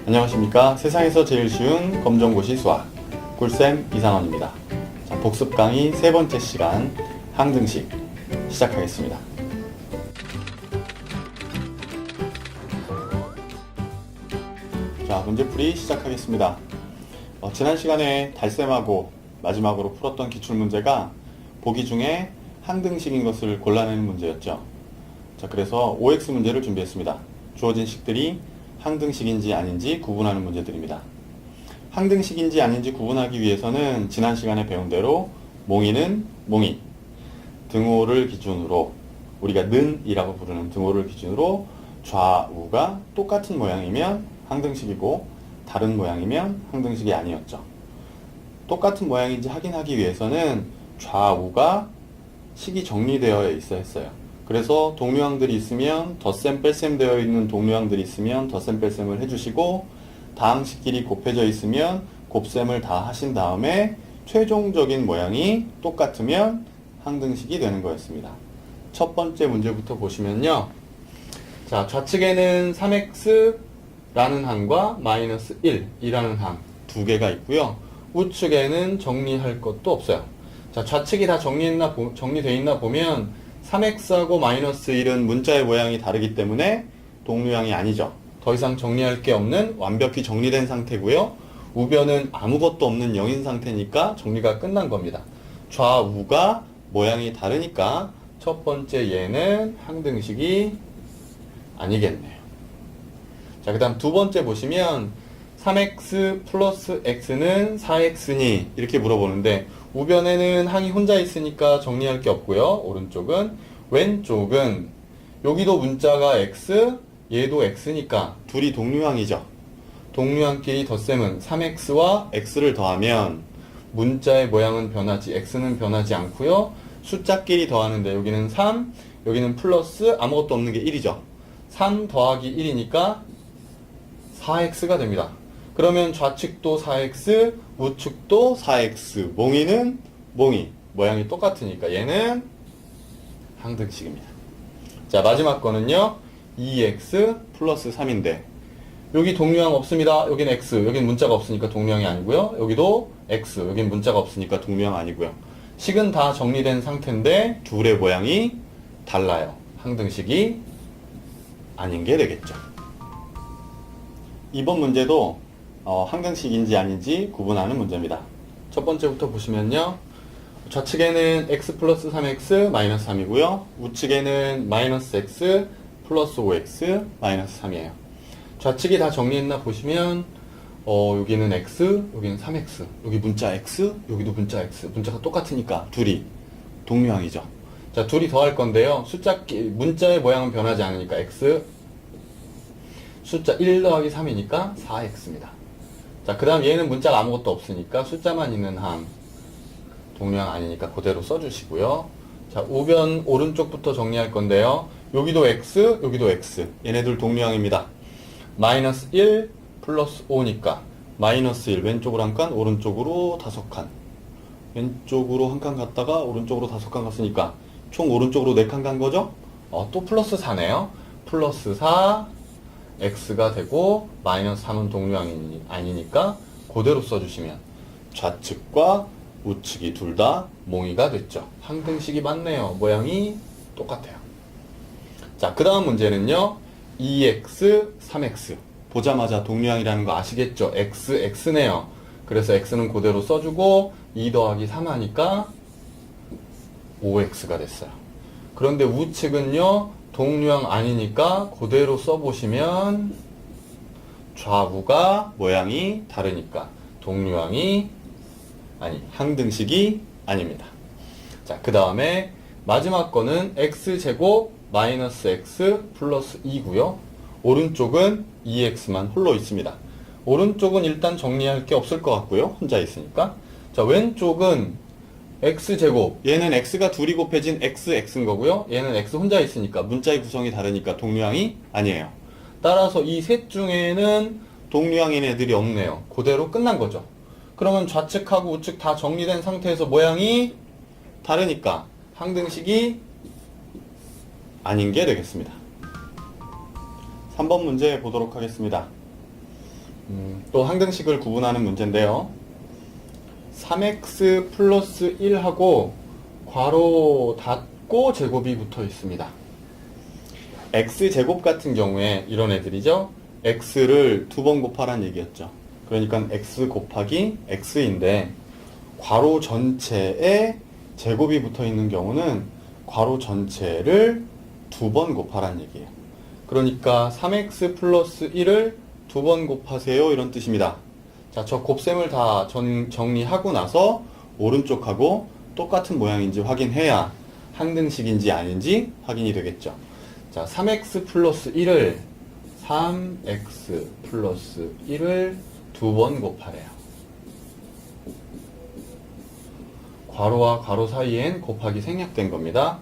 안녕하십니까. 세상에서 제일 쉬운 검정고시 수학 꿀쌤 이상원입니다. 자, 복습 강의 세 번째 시간 항등식 시작하겠습니다. 자, 문제풀이 시작하겠습니다. 지난 시간에 달쌤하고 마지막으로 풀었던 기출문제가 보기 중에 항등식인 것을 골라내는 문제였죠. 자, 그래서 OX 문제를 준비했습니다. 주어진 식들이 항등식인지 아닌지 구분하는 문제들입니다. 항등식인지 아닌지 구분하기 위해서는 지난 시간에 배운 대로 몽이는 몽이, 등호를 기준으로 우리가 는이라고 부르는 등호를 기준으로 좌우가 똑같은 모양이면 항등식이고 다른 모양이면 항등식이 아니었죠. 똑같은 모양인지 확인하기 위해서는 좌우가 식이 정리되어 있어야 했어요. 그래서 동류항들이 있으면 덧셈 뺄셈 되어 있는 동류항들이 있으면 덧셈 뺄셈을 해주시고 다항식끼리 곱해져 있으면 곱셈을 다 하신 다음에 최종적인 모양이 똑같으면 항등식이 되는 거였습니다. 첫 번째 문제부터 보시면요. 자, 좌측에는 3x라는 항과 마이너스 1이라는 항 두 개가 있고요. 우측에는 정리할 것도 없어요. 자, 좌측이 다 정리되어 있나 보면 3x하고 마이너스 1은 문자의 모양이 다르기 때문에 동류항이 아니죠. 더 이상 정리할 게 없는 완벽히 정리된 상태고요. 우변은 아무것도 없는 0인 상태니까 정리가 끝난 겁니다. 좌우가 모양이 다르니까 첫 번째 얘는 항등식이 아니겠네요. 자, 그 다음 두 번째 보시면 3x 플러스 x는 4x니 이렇게 물어보는데 우변에는 항이 혼자 있으니까 정리할 게 없고요. 오른쪽은. 왼쪽은 여기도 문자가 x, 얘도 x니까 둘이 동류항이죠. 동류항끼리 덧셈은 3x와 x를 더하면 문자의 모양은 변하지, x는 변하지 않고요. 숫자끼리 더하는데 여기는 3, 여기는 플러스 아무것도 없는 게 1이죠. 3 더하기 1이니까 4x가 됩니다. 그러면 좌측도 4x, 우측도 4x, 몽이는 몽이, 모양이 똑같으니까 얘는 항등식입니다. 자, 마지막 거는요. 2x 플러스 3인데 여기 동류항 없습니다. 여긴 x, 여긴 문자가 없으니까 동류항이 아니고요. 여기도 x, 여긴 문자가 없으니까 동류항 아니고요. 식은 다 정리된 상태인데 둘의 모양이 달라요. 항등식이 아닌 게 되겠죠. 이번 문제도 항등식인지 아닌지 구분하는 문제입니다. 첫 번째부터 보시면요. 좌측에는 x 플러스 3x 마이너스 3이고요. 우측에는 마이너스 x 플러스 5x 마이너스 3이에요. 좌측이 다 정리했나 보시면 여기는 x, 여기는 3x, 여기 문자 x, 여기도 문자 x. 문자가 똑같으니까 둘이 동류항이죠. 자, 둘이 더할 건데요. 문자의 모양은 변하지 않으니까 x, 숫자 1 더하기 3이니까 4x입니다. 자, 그 다음 얘는 문자가 아무것도 없으니까 숫자만 있는 항, 동류항 아니니까 그대로 써주시고요. 자, 우변 오른쪽부터 정리할 건데요. 여기도 x, 여기도 x. 얘네들 동류항입니다. 마이너스 1 플러스 5니까 마이너스 1 왼쪽으로 한 칸, 오른쪽으로 5칸. 왼쪽으로 한 칸 갔다가 오른쪽으로 5칸 갔으니까 총 오른쪽으로 4칸 간 거죠? 또 플러스 4네요. 플러스 4 x가 되고 마이너스 3은 동류항이 아니니까 그대로 써주시면 좌측과 우측이 둘 다 몽이가 됐죠. 항등식이 맞네요. 모양이 똑같아요. 자, 그 다음 문제는요. 2x, 3x 보자마자 동류항이라는 거 아시겠죠? x, x네요. 그래서 x는 그대로 써주고 2 더하기 3 하니까 5x가 됐어요. 그런데 우측은요. 동류항 아니니까 그대로 써보시면 좌우가 모양이 다르니까 동류항이 항등식이 아닙니다. 자, 그 다음에 마지막 거는 x제곱 마이너스 x 플러스 2고요. 오른쪽은 2x만 홀로 있습니다. 오른쪽은 일단 정리할 게 없을 것 같고요. 혼자 있으니까. 자, 왼쪽은 x제곱, 얘는 x가 둘이 곱해진 x인 거고요. 얘는 x 혼자 있으니까 문자의 구성이 다르니까 동류항이 아니에요. 따라서 이 셋 중에는 동류항인 애들이 없네요. 그대로 끝난 거죠. 그러면 좌측하고 우측 다 정리된 상태에서 모양이 다르니까 항등식이 아닌 게 되겠습니다. 3번 문제 보도록 하겠습니다. 또 항등식을 구분하는 문제인데요. 3x 플러스 1하고 괄호 닫고 제곱이 붙어 있습니다. x제곱 같은 경우에 이런 애들이죠. x를 두 번 곱하라는 얘기였죠. 그러니까 x 곱하기 x인데 괄호 전체에 제곱이 붙어 있는 경우는 괄호 전체를 두 번 곱하라는 얘기예요. 그러니까 3x 플러스 1을 두 번 곱하세요 이런 뜻입니다. 자, 저 곱셈을 다 정리하고 나서 오른쪽하고 똑같은 모양인지 확인해야 항등식인지 아닌지 확인이 되겠죠. 자, 3x 플러스 1을 두 번 곱하래요. 괄호와 괄호 사이엔 곱하기 생략된 겁니다.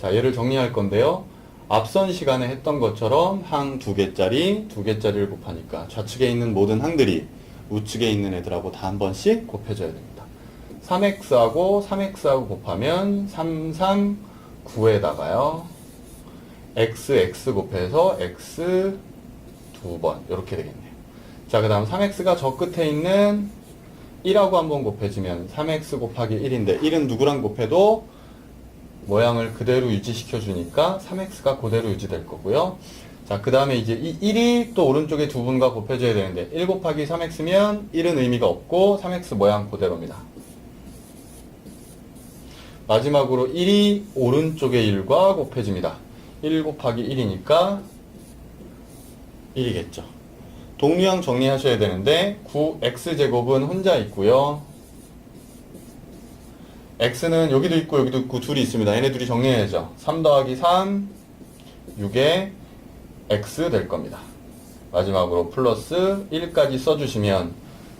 자, 얘를 정리할 건데요. 앞선 시간에 했던 것처럼 항 두 개짜리를 곱하니까 좌측에 있는 모든 항들이 우측에 있는 애들하고 다 한 번씩 곱해줘야 됩니다. 3x하고 곱하면 3, 3, 9에다가요. x 곱해서 x 두 번 이렇게 되겠네요. 자, 그 다음 3x가 저 끝에 있는 1하고 한번 곱해지면 3x 곱하기 1인데 1은 누구랑 곱해도 모양을 그대로 유지시켜 주니까 3x가 그대로 유지될 거고요. 자, 그 다음에 이제 이 1이 또 오른쪽에 두 분과 곱해줘야 되는데 1 곱하기 3x면 1은 의미가 없고 3x 모양 그대로입니다. 마지막으로 1이 오른쪽에 1과 곱해집니다. 1 곱하기 1이니까 1이겠죠. 동류항 정리하셔야 되는데 9x제곱은 혼자 있고요. x는 여기도 있고 여기도 있고 둘이 있습니다. 얘네 둘이 정리해야죠. 3 더하기 3 6에 x 될 겁니다. 마지막으로 플러스 1까지 써주시면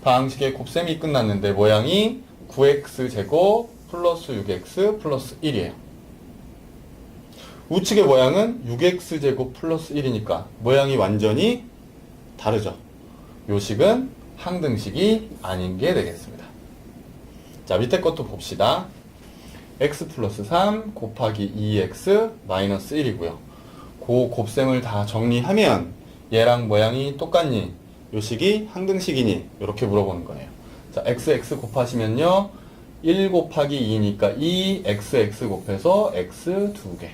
방식의 곱셈이 끝났는데 모양이 9x제곱 플러스 6x 플러스 1이에요. 우측의 모양은 6x제곱 플러스 1이니까 모양이 완전히 다르죠. 요 식은 항등식이 아닌 게 되겠습니다. 자, 밑에 것도 봅시다. x 플러스 3 곱하기 2x 마이너스 1이고요. 그 곱셈을 다 정리하면 얘랑 모양이 똑같니? 요 식이 항등식이니? 이렇게 물어보는 거예요. 자, x 곱하시면요. 1 곱하기 2니까 2x 곱해서 x 2개.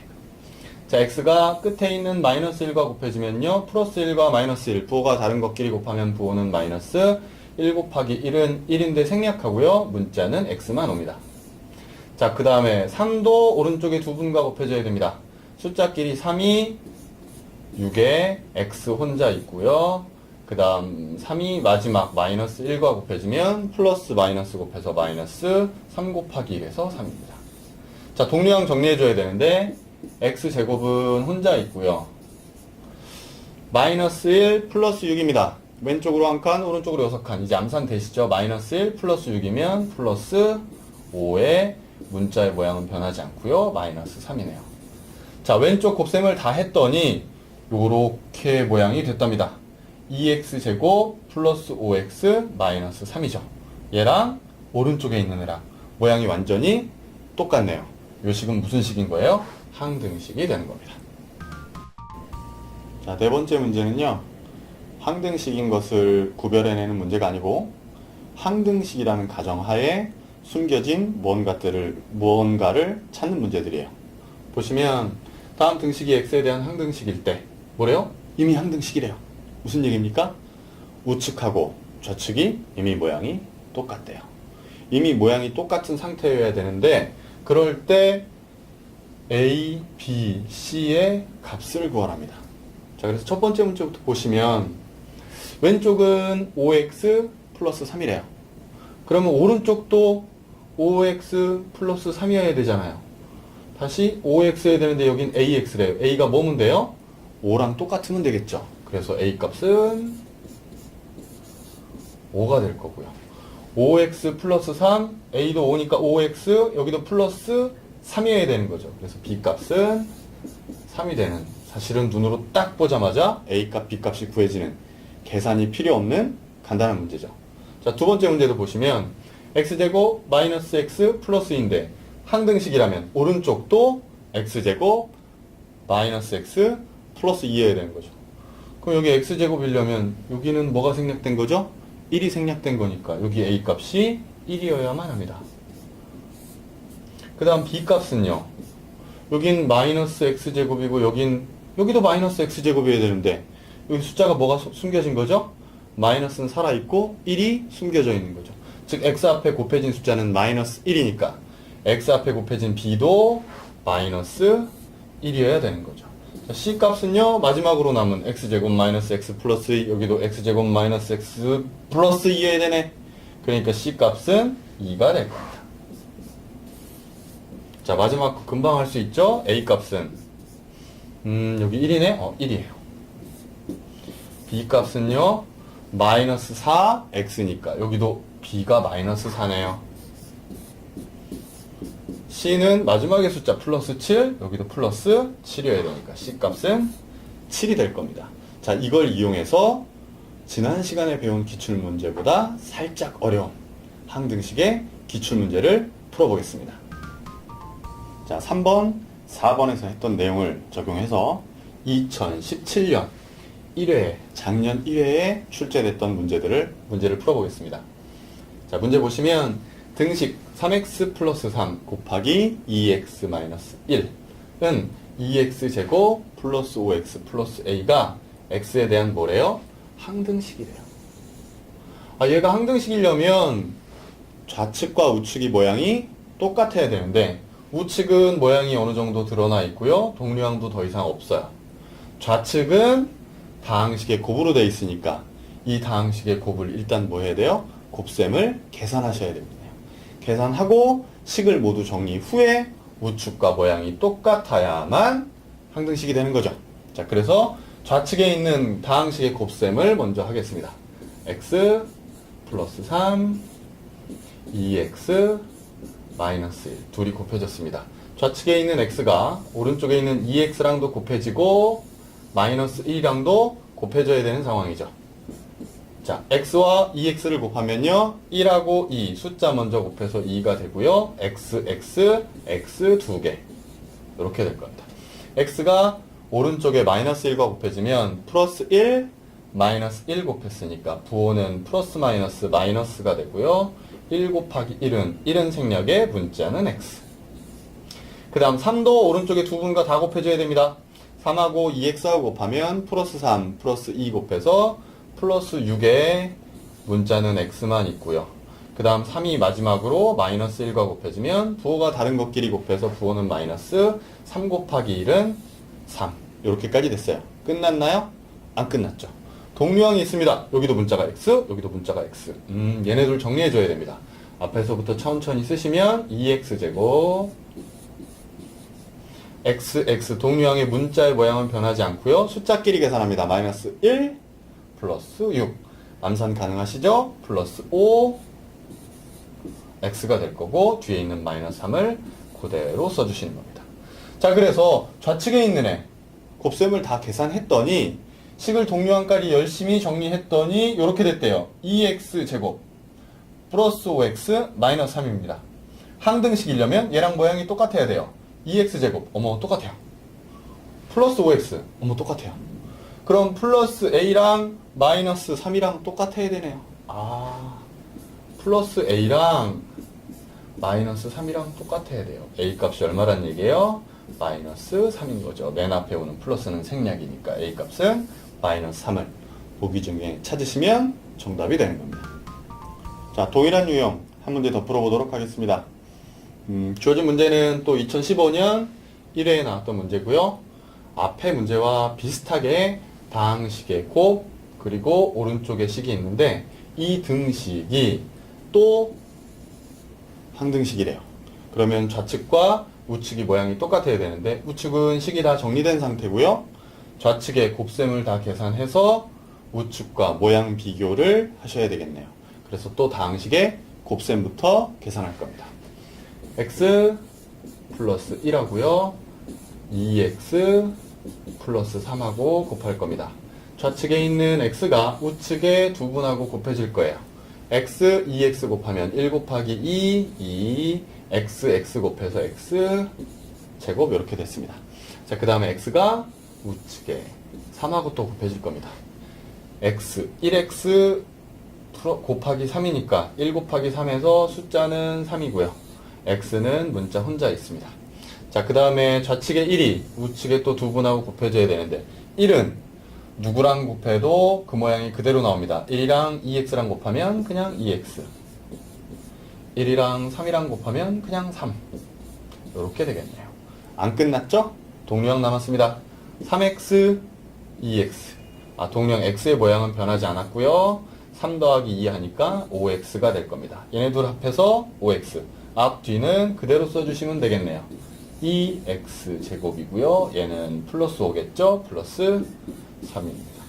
자, x가 끝에 있는 마이너스 1과 곱해지면요. 플러스 1과 마이너스 1, 부호가 다른 것끼리 곱하면 부호는 마이너스 1 곱하기 1은 1인데 생략하고요. 문자는 x만 옵니다. 자, 그 다음에 3도 오른쪽에 두 분과 곱해져야 됩니다. 숫자끼리 3이 6에 x 혼자 있고요. 그 다음 3이 마지막 마이너스 1과 곱해지면 플러스 마이너스 곱해서 마이너스 3 곱하기 1에서 3입니다. 자, 동류항 정리해줘야 되는데 x제곱은 혼자 있고요. 마이너스 1 플러스 6입니다. 왼쪽으로 한 칸, 오른쪽으로 6칸. 이제 암산 되시죠? 마이너스 1 플러스 6이면 플러스 5에 문자의 모양은 변하지 않고요. 마이너스 3이네요. 자, 왼쪽 곱셈을 다 했더니 요렇게 모양이 됐답니다. 2x제곱 플러스 5x 마이너스 3이죠. 얘랑 오른쪽에 있는 애랑 모양이 완전히 똑같네요. 요 식은 무슨 식인 거예요? 항등식이 되는 겁니다. 자, 네 번째 문제는요. 항등식인 것을 구별해내는 문제가 아니고 항등식이라는 가정하에 숨겨진 무언가를 찾는 문제들이에요. 보시면 다음 등식이 x에 대한 항등식일 때 뭐래요? 이미 항등식이래요. 무슨 얘기입니까? 우측하고 좌측이 이미 모양이 똑같대요. 이미 모양이 똑같은 상태여야 되는데 그럴 때 A, B, C의 값을 구하랍니다. 자, 그래서 첫 번째 문제부터 보시면 왼쪽은 5x 플러스 3이래요. 그러면 오른쪽도 5x 플러스 3이어야 되잖아요. 다시 5x여야 되는데 여긴 ax래요. a가 뭐면 돼요? 5랑 똑같으면 되겠죠. 그래서 a 값은 5가 될 거고요. 5x 플러스 3, a도 5니까 5x, 여기도 플러스 3이어야 되는 거죠. 그래서 b 값은 3이 되는, 사실은 눈으로 딱 보자마자 a 값, b 값이 구해지는 계산이 필요 없는 간단한 문제죠. 자, 두 번째 문제도 보시면 x제곱 마이너스 x 플러스인데 항등식이라면 오른쪽도 x제곱 마이너스 x 플러스 2여야 되는 거죠. 그럼 여기 x제곱이려면 여기는 뭐가 생략된 거죠? 1이 생략된 거니까 여기 a 값이 1이어야만 합니다. 그 다음 b 값은요. 여긴 마이너스 x제곱이고 여기도 마이너스 x제곱이어야 되는데 여기 숫자가 뭐가 숨겨진 거죠? 마이너스는 살아있고 1이 숨겨져 있는 거죠. 즉 x 앞에 곱해진 숫자는 마이너스 1이니까 x 앞에 곱해진 b도 마이너스 1이어야 되는 거죠. 자, c 값은요. 마지막으로 남은 x제곱 마이너스 x 플러스 2 여기도 x제곱 마이너스 x 플러스 2여야 되네. 그러니까 c 값은 2가 될 겁니다. 자, 마지막 거 금방 할 수 있죠? a 값은 여기 1이네? 1이에요. b 값은요. 마이너스 4 x니까 여기도 b가 마이너스 4네요. c는 마지막의 숫자 플러스 7 여기도 플러스 7이어야 되니까 c 값은 7이 될 겁니다. 자, 이걸 이용해서 지난 시간에 배운 기출문제보다 살짝 어려운 항등식의 기출문제를 풀어보겠습니다. 자, 3번, 4번에서 했던 내용을 적용해서 2017년 1회, 작년 1회에 출제됐던 문제를 풀어보겠습니다. 자, 문제 보시면 등식 3x 플러스 3 곱하기 2x 마이너스 1은 2x제곱 플러스 5x 플러스 a가 x에 대한 뭐래요? 항등식이래요. 얘가 항등식이려면 좌측과 우측이 모양이 똑같아야 되는데 우측은 모양이 어느 정도 드러나 있고요. 동류항도 더 이상 없어요. 좌측은 다항식의 곱으로 되어 있으니까 이 다항식의 곱을 일단 뭐 해야 돼요? 곱셈을 계산하셔야 됩니다. 계산하고 식을 모두 정리 후에 우측과 모양이 똑같아야만 항등식이 되는 거죠. 자, 그래서 좌측에 있는 다항식의 곱셈을 먼저 하겠습니다. x 플러스 3 2x 마이너스 1 둘이 곱해졌습니다. 좌측에 있는 x가 오른쪽에 있는 2x랑도 곱해지고 마이너스 1이랑도 곱해져야 되는 상황이죠. 자, x와 2x를 곱하면요 1하고 2 숫자 먼저 곱해서 2가 되고요 x, x 2개 이렇게 될 겁니다. x가 오른쪽에 마이너스 1과 곱해지면 플러스 1 마이너스 1 곱했으니까 부호는 플러스 마이너스 마이너스가 되고요 1 곱하기 1은 생략의 문자는 x. 그 다음 3도 오른쪽에 두 분과 다 곱해줘야 됩니다. 3하고 2x하고 곱하면 플러스 3 플러스 2 곱해서 플러스 6의 문자는 x만 있고요. 그 다음 3이 마지막으로 마이너스 1과 곱해지면 부호가 다른 것끼리 곱해서 부호는 마이너스 3 곱하기 1은 3 이렇게까지 됐어요. 끝났나요? 안 끝났죠. 동류항이 있습니다. 여기도 문자가 x, 여기도 문자가 x. 얘네들 정리해줘야 됩니다. 앞에서부터 천천히 쓰시면 2x제곱 x 동류항의 문자의 모양은 변하지 않고요. 숫자끼리 계산합니다. 마이너스 1 플러스 6 암산 가능하시죠? 플러스 5 x가 될 거고 뒤에 있는 마이너스 3을 그대로 써주시는 겁니다. 자, 그래서 좌측에 있는 애 곱셈을 다 계산했더니 식을 동류항까지 열심히 정리했더니 이렇게 됐대요. 2x제곱 플러스 5x 마이너스 3입니다. 항등식이려면 얘랑 모양이 똑같아야 돼요. 2x제곱 어머 똑같아요. 플러스 5x 어머 똑같아요. 그럼 플러스 a랑 마이너스 3이랑 똑같아야 되네요. 플러스 a랑 마이너스 3이랑 똑같아야 돼요. a 값이 얼마란 얘기예요? 마이너스 3인 거죠. 맨 앞에 오는 플러스는 생략이니까 a 값은 마이너스 3을 보기 중에 찾으시면 정답이 되는 겁니다. 자, 동일한 유형 한 문제 더 풀어보도록 하겠습니다. 주어진 문제는 또 2015년 1회에 나왔던 문제고요. 앞에 문제와 비슷하게 다항식의 곱 그리고 오른쪽에 식이 있는데 이 등식이 또 항등식이래요. 그러면 좌측과 우측이 모양이 똑같아야 되는데 우측은 식이 다 정리된 상태고요. 좌측의 곱셈을 다 계산해서 우측과 모양 비교를 하셔야 되겠네요. 그래서 또 다항식의 곱셈부터 계산할 겁니다. x 플러스 1하고요. 2x 플러스 3하고 곱할 겁니다. 좌측에 있는 x가 우측에 두 분하고 곱해질 거예요. x, 2x 곱하면 1 곱하기 2, x 곱해서 x 제곱 이렇게 됐습니다. 자, 그 다음에 x가 우측에 3하고 또 곱해질 겁니다. x, 1x 곱하기 3이니까 1 곱하기 3에서 숫자는 3이고요. x는 문자 혼자 있습니다. 자, 그 다음에 좌측에 1이 우측에 또 두 분하고 곱해져야 되는데 1은 누구랑 곱해도 그 모양이 그대로 나옵니다. 1이랑 2x랑 곱하면 그냥 2x, 1이랑 3이랑 곱하면 그냥 3, 이렇게 되겠네요. 안 끝났죠? 동류항 남았습니다. 3x, 2x. 동류항 x의 모양은 변하지 않았고요. 3 더하기 2 하니까 5x가 될 겁니다. 얘네 둘 합해서 5x. 앞, 뒤는 그대로 써주시면 되겠네요. 2x 제곱이고요. 얘는 플러스 5겠죠? 플러스 3입니다.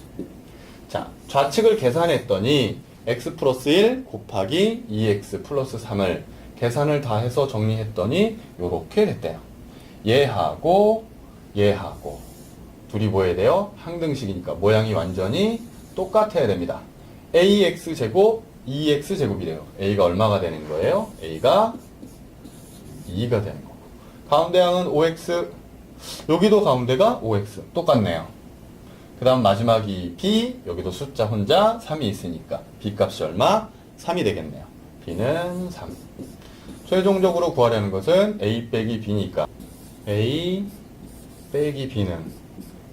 자, 좌측을 계산했더니 x 플러스 1 곱하기 2x 플러스 3을 계산을 다 해서 정리했더니 요렇게 됐대요. 얘하고 얘하고 둘이 뭐 해야 돼요? 항등식이니까 모양이 완전히 똑같아야 됩니다. ax 제곱 2x 제곱이래요. a가 얼마가 되는 거예요? a가 2가 되는 거고, 가운데 항은 5x, 여기도 가운데가 5x 똑같네요. 그 다음 마지막이 b, 여기도 숫자 혼자 3이 있으니까 b 값이 얼마? 3이 되겠네요. b는 3. 최종적으로 구하려는 것은 a 빼기 b니까 a 빼기 b는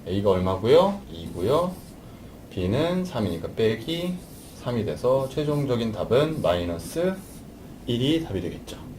a가 얼마고요? 2고요. b는 3이니까 빼기 3이 돼서 최종적인 답은 마이너스 1이 답이 되겠죠.